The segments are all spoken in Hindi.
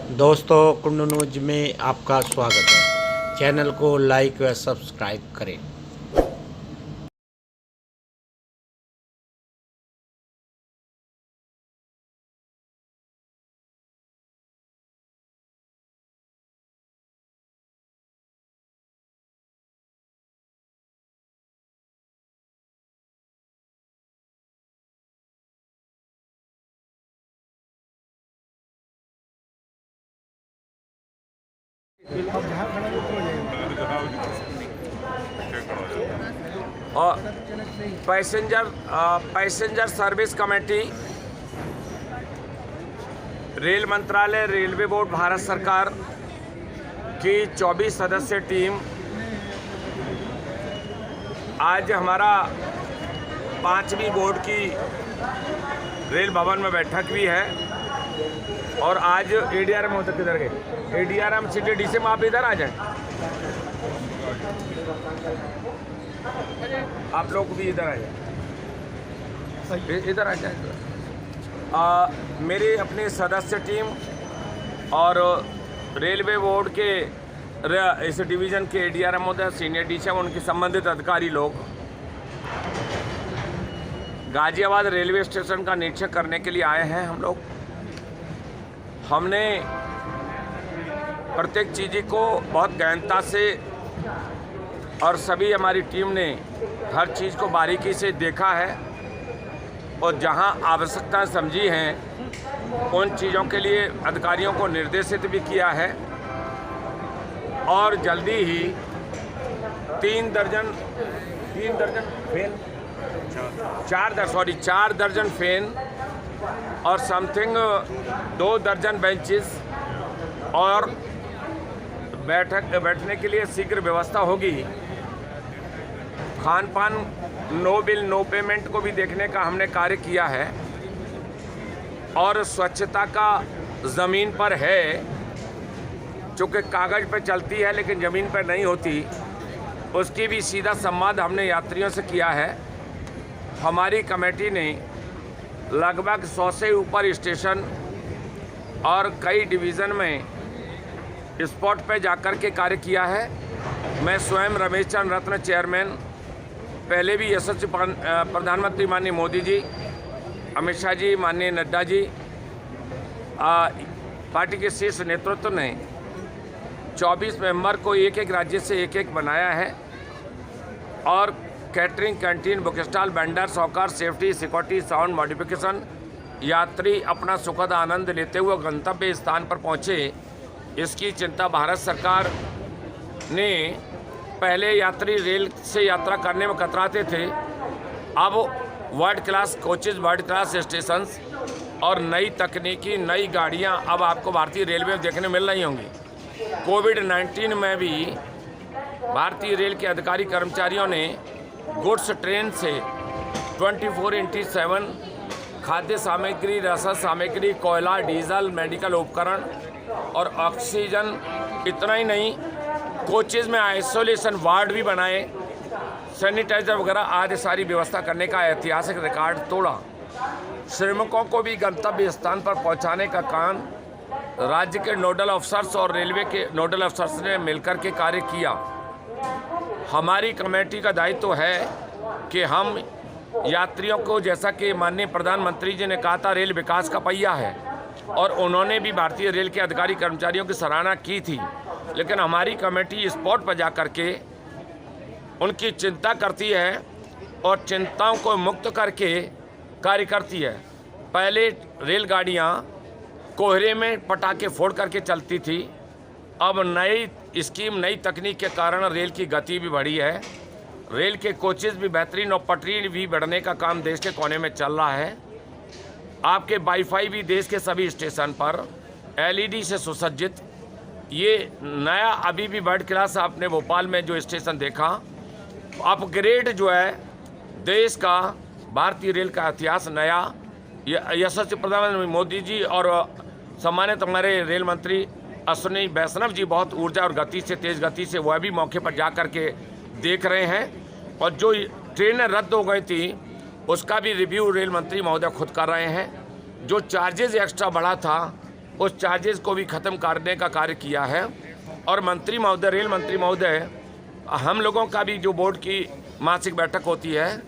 दोस्तों, कुंडू न्यूज में आपका स्वागत है। चैनल को लाइक व सब्सक्राइब करें। और पैसेंजर सर्विस कमेटी, रेल मंत्रालय, रेलवे बोर्ड, भारत सरकार की 24 सदस्यीय टीम आज हमारा 5वीं बोर्ड की रेल भवन में बैठक भी है। और आज एडीआरएम होता किधर गए? एडीआरएम सिटी से आप इधर आ जाए, आप लोग भी इधर आ जाए, इधर आ जाए। मेरी अपनी सदस्य टीम और रेलवे बोर्ड के इस डिवीज़न के एडीआरएम होते हैं, सीनियर डीसीएम, उनके संबंधित अधिकारी लोग गाजियाबाद रेलवे स्टेशन का निरीक्षण करने के लिए आए हैं। हमने प्रत्येक चीज़ को बहुत गहनता से और सभी हमारी टीम ने हर चीज़ को बारीकी से देखा है और जहां आवश्यकता समझी हैं उन चीज़ों के लिए अधिकारियों को निर्देशित भी किया है। और जल्दी ही 4 दर्जन फैन और समथिंग 2 दर्जन बेंचेस और बैठने के लिए शीघ्र व्यवस्था होगी। खान पान नो बिल नो पेमेंट को भी देखने का हमने कार्य किया है। और स्वच्छता का ज़मीन पर है, चूँकि कागज़ पर चलती है लेकिन ज़मीन पर नहीं होती, उसकी भी सीधा संवाद हमने यात्रियों से किया है। हमारी कमेटी ने लगभग 100 से ऊपर स्टेशन और कई डिवीज़न में स्पॉट पे जाकर के कार्य किया है। मैं स्वयं रमेश चंद्र रत्न चेयरमैन, पहले भी यशस्वी प्रधानमंत्री माननीय मोदी जी, अमित शाह जी, माननीय नड्डा जी, पार्टी के शीर्ष नेतृत्व ने 24 मेंबर को एक राज्य से एक बनाया है। और catering, canteen, book stall, vendor, सौकार, सेफ्टी, सिक्योरिटी, साउंड मॉडिफिकेशन, यात्री अपना सुखद आनंद लेते हुए गंतव्य स्थान पर पहुँचे, इसकी चिंता भारत सरकार ने। पहले यात्री रेल से यात्रा करने में कतराते थे, अब world class coaches, world class stations और नई तकनीकी, नई गाड़ियां अब आपको भारतीय रेलवे में देखने मिल रही होंगी। कोविड-19 में भी भारतीय रेल के अधिकारी कर्मचारियों ने गुड्स ट्रेन से 24x7 खाद्य सामग्री, रसद सामग्री, कोयला, डीजल, मेडिकल उपकरण और ऑक्सीजन, इतना ही नहीं, कोचेज़ में आइसोलेशन वार्ड भी बनाए, सैनिटाइजर वगैरह आदि सारी व्यवस्था करने का ऐतिहासिक रिकॉर्ड तोड़ा। श्रमिकों को भी गंतव्य स्थान पर पहुंचाने का काम राज्य के नोडल अफसर्स और रेलवे के नोडल अफसर्स ने मिलकर के कार्य किया। हमारी कमेटी का दायित्व है कि हम यात्रियों को, जैसा कि माननीय प्रधानमंत्री जी ने कहा था, रेल विकास का पहिया है और उन्होंने भी भारतीय रेल के अधिकारी कर्मचारियों की सराहना की थी, लेकिन हमारी कमेटी स्पॉट पर जा कर के उनकी चिंता करती है और चिंताओं को मुक्त करके कार्य करती है। पहले रेलगाड़ियाँ कोहरे में पटाखे फोड़ करके चलती थी, अब नई स्कीम, नई तकनीक के कारण रेल की गति भी बढ़ी है, रेल के कोचेज़ भी बेहतरीन और पटरी भी बढ़ने का काम देश के कोने में चल रहा है। आपके वाईफाई भी देश के सभी स्टेशन पर LED से सुसज्जित, ये नया अभी भी वर्ल्ड क्लास, आपने भोपाल में जो स्टेशन देखा, अपग्रेड जो है देश का, भारतीय रेल का इतिहास नया। यशस्वी प्रधानमंत्री मोदी जी और सम्मानित हमारे रेल मंत्री अश्विनी वैष्णव जी बहुत ऊर्जा और गति से, तेज़ गति से वह भी मौके पर जा कर के देख रहे हैं। और जो ट्रेनें रद्द हो गई थी उसका भी रिव्यू रेल मंत्री महोदय खुद कर रहे हैं। जो चार्जेज एक्स्ट्रा बढ़ा था उस चार्जेस को भी ख़त्म करने का कार्य किया है। और मंत्री महोदय, रेल मंत्री महोदय, हम लोगों का भी जो बोर्ड की मासिक बैठक होती है,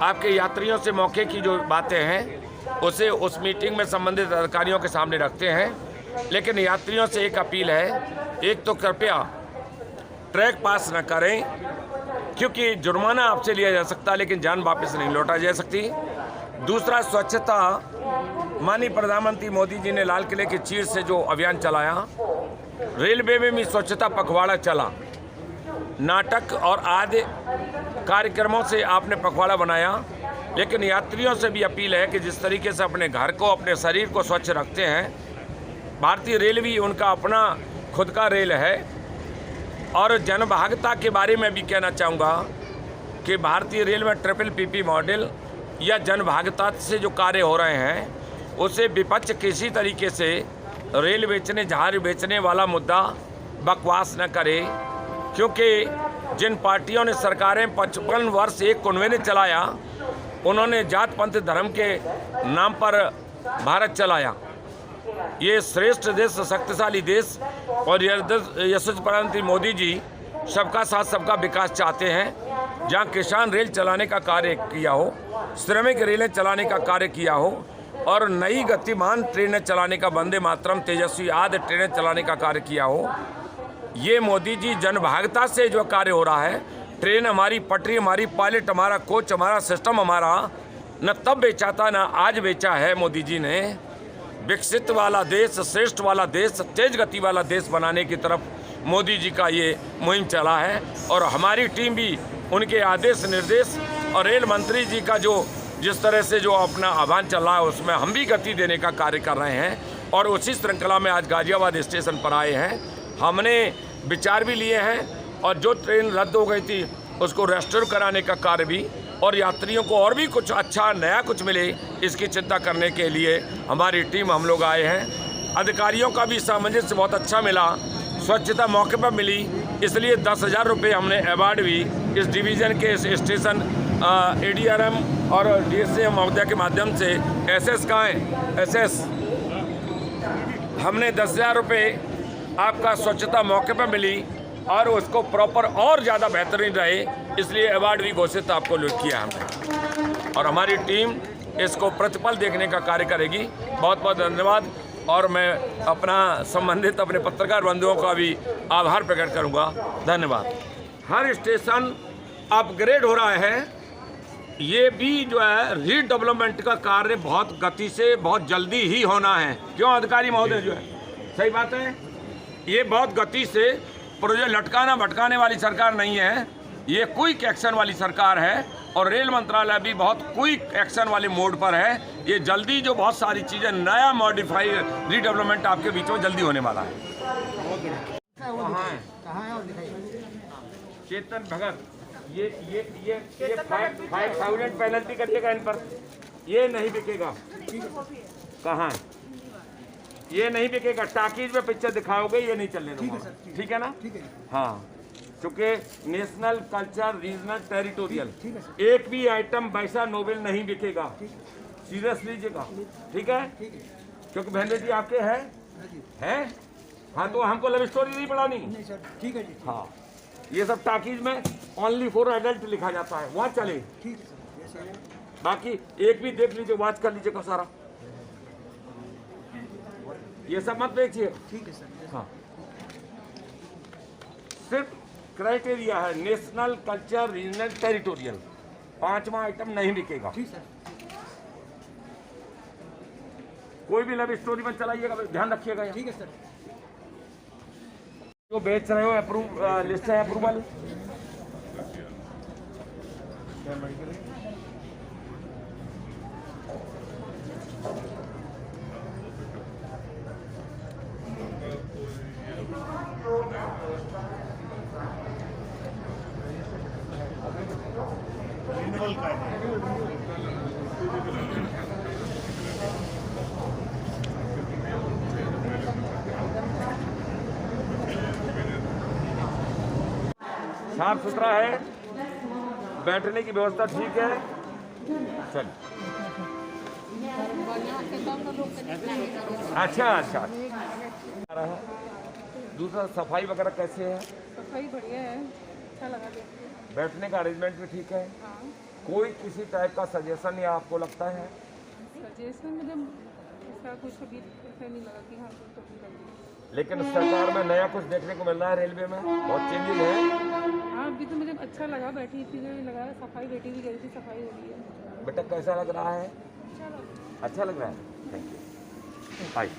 आपके यात्रियों से मौके की जो बातें हैं उसे उस मीटिंग में संबंधित अधिकारियों के सामने रखते हैं। लेकिन यात्रियों से एक अपील है, एक तो कृपया ट्रैक पास न करें, क्योंकि जुर्माना आपसे लिया जा सकता है लेकिन जान वापस नहीं लौटा जा सकती। दूसरा, स्वच्छता, माननीय प्रधानमंत्री मोदी जी ने लाल किले की चीर से जो अभियान चलाया, रेलवे में भी स्वच्छता पखवाड़ा चला, नाटक और आदि कार्यक्रमों से आपने पखवाड़ा बनाया। लेकिन यात्रियों से भी अपील है कि जिस तरीके से अपने घर को, अपने शरीर को स्वच्छ रखते हैं, भारतीय रेल भी उनका अपना खुद का रेल है। और जनभागिता के बारे में भी कहना चाहूँगा कि भारतीय रेल में ट्रिपल पीपी मॉडल या जनभागिता से जो कार्य हो रहे हैं उसे विपक्ष किसी तरीके से रेल बेचने, जहाज बेचने वाला मुद्दा बकवास न करे, क्योंकि जिन पार्टियों ने सरकारें 55 वर्ष एक कन्वेंशन चलाया, उन्होंने जात पंथ धर्म के नाम पर भारत चलाया। ये श्रेष्ठ देश, शक्तिशाली देश, और यशस्वी प्रधानमंत्री मोदी जी सबका साथ सबका विकास चाहते हैं। जहाँ किसान रेल चलाने का कार्य किया हो, श्रमिक रेलें चलाने का कार्य किया हो, और नई गतिमान ट्रेनें चलाने का, वंदे मातरम, तेजस्वी आदि ट्रेनें चलाने का कार्य किया हो, ये मोदी जी जनभागिता से जो कार्य हो रहा है, ट्रेन हमारी, पटरी हमारी, पायलट हमारा, कोच हमारा, सिस्टम हमारा, न तब बेचा था न आज बेचा है मोदी जी ने। विकसित वाला देश, श्रेष्ठ वाला देश, तेज गति वाला देश बनाने की तरफ मोदी जी का ये मुहिम चला है। और हमारी टीम भी उनके आदेश निर्देश और रेल मंत्री जी का जो जिस तरह से जो अपना आह्वान चल रहा है उसमें हम भी गति देने का कार्य कर रहे हैं। और उसी श्रृंखला में आज गाजियाबाद स्टेशन पर आए हैं। हमने विचार भी लिए हैं और जो ट्रेन रद्द हो गई थी उसको रेस्टोर कराने का कार्य भी, और यात्रियों को और भी कुछ अच्छा नया कुछ मिले इसकी चिंता करने के लिए हमारी टीम, हम लोग आए हैं। अधिकारियों का भी सामंजस्य बहुत अच्छा मिला, स्वच्छता मौके पर मिली, इसलिए 10,000 रुपये हमने अवार्ड भी इस डिवीज़न के, इस स्टेशन ADRM और DSM महोदय के माध्यम से SS का है, SS हमने 10,000 रुपये आपका स्वच्छता मौके पर मिली और उसको प्रॉपर और ज़्यादा बेहतरीन रहे, इसलिए अवार्ड भी घोषित आपको किया हमने। और हमारी टीम इसको प्रतिफल देखने का कार्य करेगी। बहुत बहुत धन्यवाद। और मैं अपना संबंधित अपने पत्रकार बंधुओं का भी आभार प्रकट करूंगा। धन्यवाद। हर स्टेशन अपग्रेड हो रहा है, ये भी जो है रीडेवलपमेंट का कार्य बहुत गति से, बहुत जल्दी ही होना है। क्यों अधिकारी महोदय, जो है सही बात है, ये बहुत गति से प्रोजेक्ट लटकाना भटकाने वाली सरकार नहीं है, ये क्विक एक्शन वाली सरकार है। और रेल मंत्रालय भी बहुत क्विक एक्शन वाले मोड पर है। ये जल्दी जो बहुत सारी चीज़ें नया मॉडिफाई रीडेवलपमेंट आपके बीच में जल्दी होने वाला है। चेतन भगत, ये 5,000 पेनल्टी करिएगा इन पर, ये नहीं बिकेगा। कहाँ ये नहीं बिकेगा, टाकीज में पिक्चर दिखाओगे, ये नहीं चलने दूंगा, ठीक है ना? हाँ, चूँकि नेशनल कल्चर रीजनल टेरिटोरियल एक भी आइटम वैसा नोवेल नहीं बिकेगा, सीरियस लीजिएगा, ठीक है? क्योंकि बहन जी आपके हैं? हाँ, तो हमको लव स्टोरी नहीं पढ़ानी, ठीक है जी। हाँ, ये सब टाकीज में ओनली फॉर एडल्ट लिखा जाता है, वहाँ चले, बाकी एक भी देख लीजिए, वॉच कर लीजिएगा सारा, ये सब मत देखिए, ठीक है सर। हाँ, सिर्फ क्राइटेरिया है नेशनल कल्चर रीजनल टेरिटोरियल, 5वां आइटम नहीं बिकेगा, ठीक सर। कोई भी लव स्टोरी में चलाइएगा, ध्यान रखिएगा, ठीक है सर। जो बेच रहे हो अप्रूव लिस्ट है, अप्रूवल साफ सुथरा है, बैठने की व्यवस्था ठीक है। चल, अच्छा अच्छा। आ रहा है। दूसरा सफाई वगैरह कैसे है? सफाई बढ़िया है, अच्छा लगा देख के। बैठने का अरेंजमेंट भी ठीक है? हाँ, कोई किसी टाइप का सजेशन या आपको लगता है? सजेशन मतलब ऐसा कुछ अभी ऐसा नहीं लगा कि हाँ कुछ तो कर दिया। लेकिन सरकार में नया कुछ देखने को मिल रहा है, रेलवे में बहुत चेंजेस है। हाँ, अभी तो मुझे अच्छा लगा, बैठी थी तो लगा सफाई, बैठी भी गई थी, सफाई हो रही है। बेटा कैसा लग रहा है? अच्छा लगा। अच्छा लग रहा है, थैंक यू। आइए।